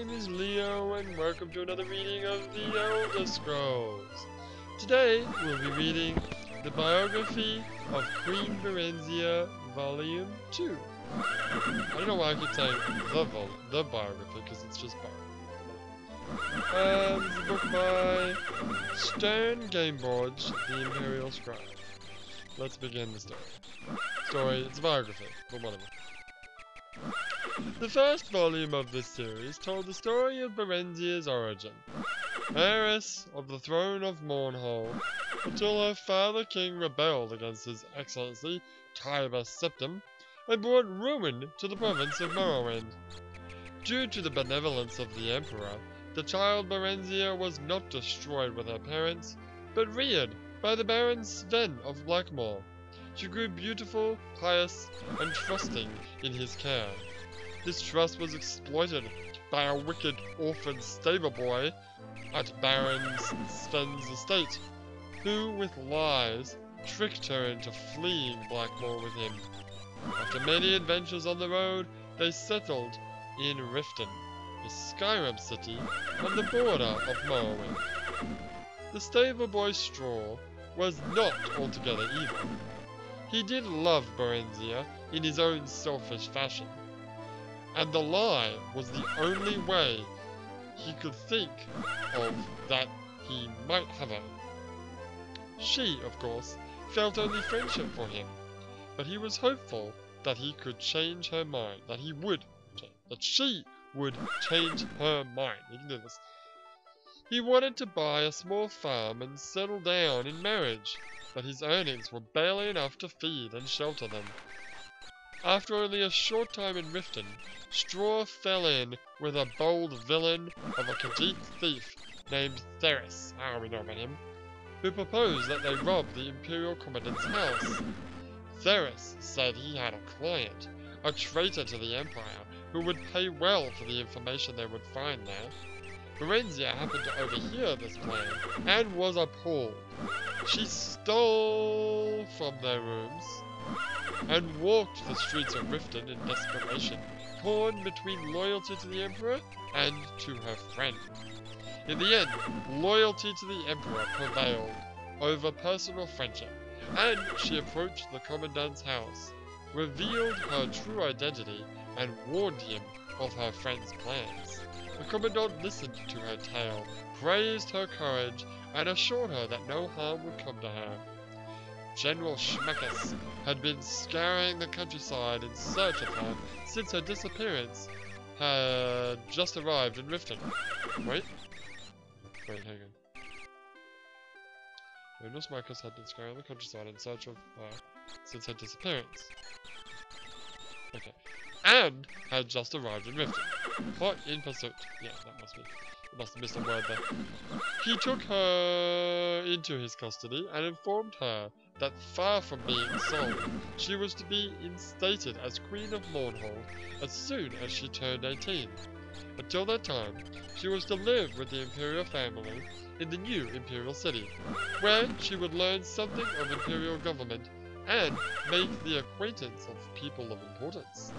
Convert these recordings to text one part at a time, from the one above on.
name is Leo, and welcome to another reading of the Elder Scrolls. Today, we'll be reading the Biography of Queen Barenziah, Volume 2. I don't know why I keep saying the biography, because it's just biography. This is a book by Stern Gameboards, the Imperial Scribe. Let's begin the story. It's a biography, but whatever. The first volume of this series told the story of Barenziah's origin, heiress of the throne of Mournhold, until her father king rebelled against his excellency TES Septim and brought ruin to the province of Morrowind. Due to the benevolence of the emperor, the child Barenziah was not destroyed with her parents, but reared by the Baron Sven of Blackmoor. She grew beautiful, pious, and trusting in his care. This trust was exploited by a wicked orphan stable boy at Baron Sven's estate, who, with lies, tricked her into fleeing Blackmoor with him. After many adventures on the road, they settled in Riften, a Skyrim city on the border of Morrowind. The stable boy Straw was not altogether evil. He did love Barenziah in his own selfish fashion, and the lie was the only way he could think of that he might have her. She, of course, felt only friendship for him, but he was hopeful that he could change her mind, that she would change her mind. You can do this. He wanted to buy a small farm and settle down in marriage, but his earnings were barely enough to feed and shelter them. After only a short time in Riften, Straw fell in with a bold villain of a Khajiit thief named Theris, we know about him, who proposed that they rob the Imperial Commandant's house. Theris said he had a client, a traitor to the Empire, who would pay well for the information they would find there. Barenziah happened to overhear this plan and was appalled. She stole from their rooms and walked the streets of Riften in desperation, torn between loyalty to the Emperor and to her friend. In the end, loyalty to the Emperor prevailed over personal friendship, and she approached the Commandant's house, revealed her true identity, and warned him of her friend's plans. The Commandant listened to her tale, praised her courage, and assured her that no harm would come to her. General Schmeckes had been scouring the countryside in search of her since her disappearance had just arrived in Riften. Wait, hang on. General Schmeckes had been scouring the countryside in search of her since her disappearance. Okay. And had just arrived in Riften. Hot in pursuit. Yeah, that must be. Must have missed a word there. He took her into his custody and informed her that far from being sold, she was to be instated as Queen of Mournhold as soon as she turned 18. Until that time, she was to live with the Imperial family in the new Imperial City, where she would learn something of Imperial government and make the acquaintance of people of importance.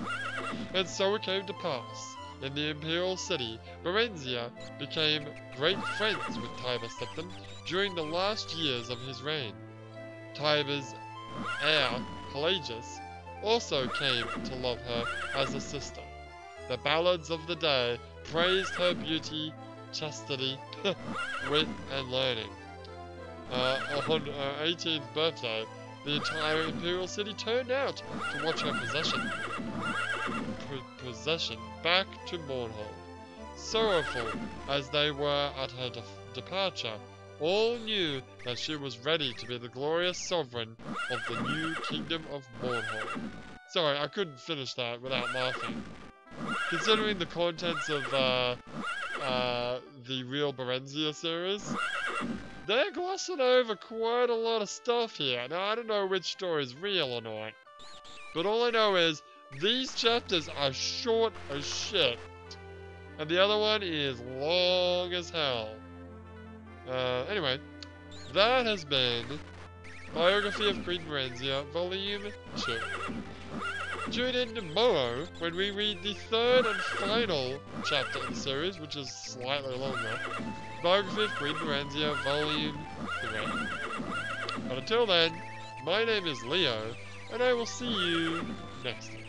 And so it came to pass. In the Imperial City, Barenziah became great friends with TES Septim during the last years of his reign. TES' heir, Pelagius, also came to love her as a sister. The ballads of the day praised her beauty, chastity, wit, and learning. On her 18th birthday, the entire Imperial City turned out to watch her possession back to Mournhold. Sorrowful as they were at her departure, all knew that she was ready to be the glorious sovereign of the new kingdom of Mournhold. Sorry, I couldn't finish that without laughing. Considering the contents of the real Barenziah series, they're glossing over quite a lot of stuff here. Now, I don't know which story is real or not, but all I know is these chapters are short as shit, and the other one is long as hell. Anyway, that has been Biography of Queen Barenziah, Volume 2. tune in tomorrow when we read the third and final chapter in the series, which is slightly longer. Biography of Queen Barenziah, Volume 3. But until then, my name is Leo, and I will see you next time.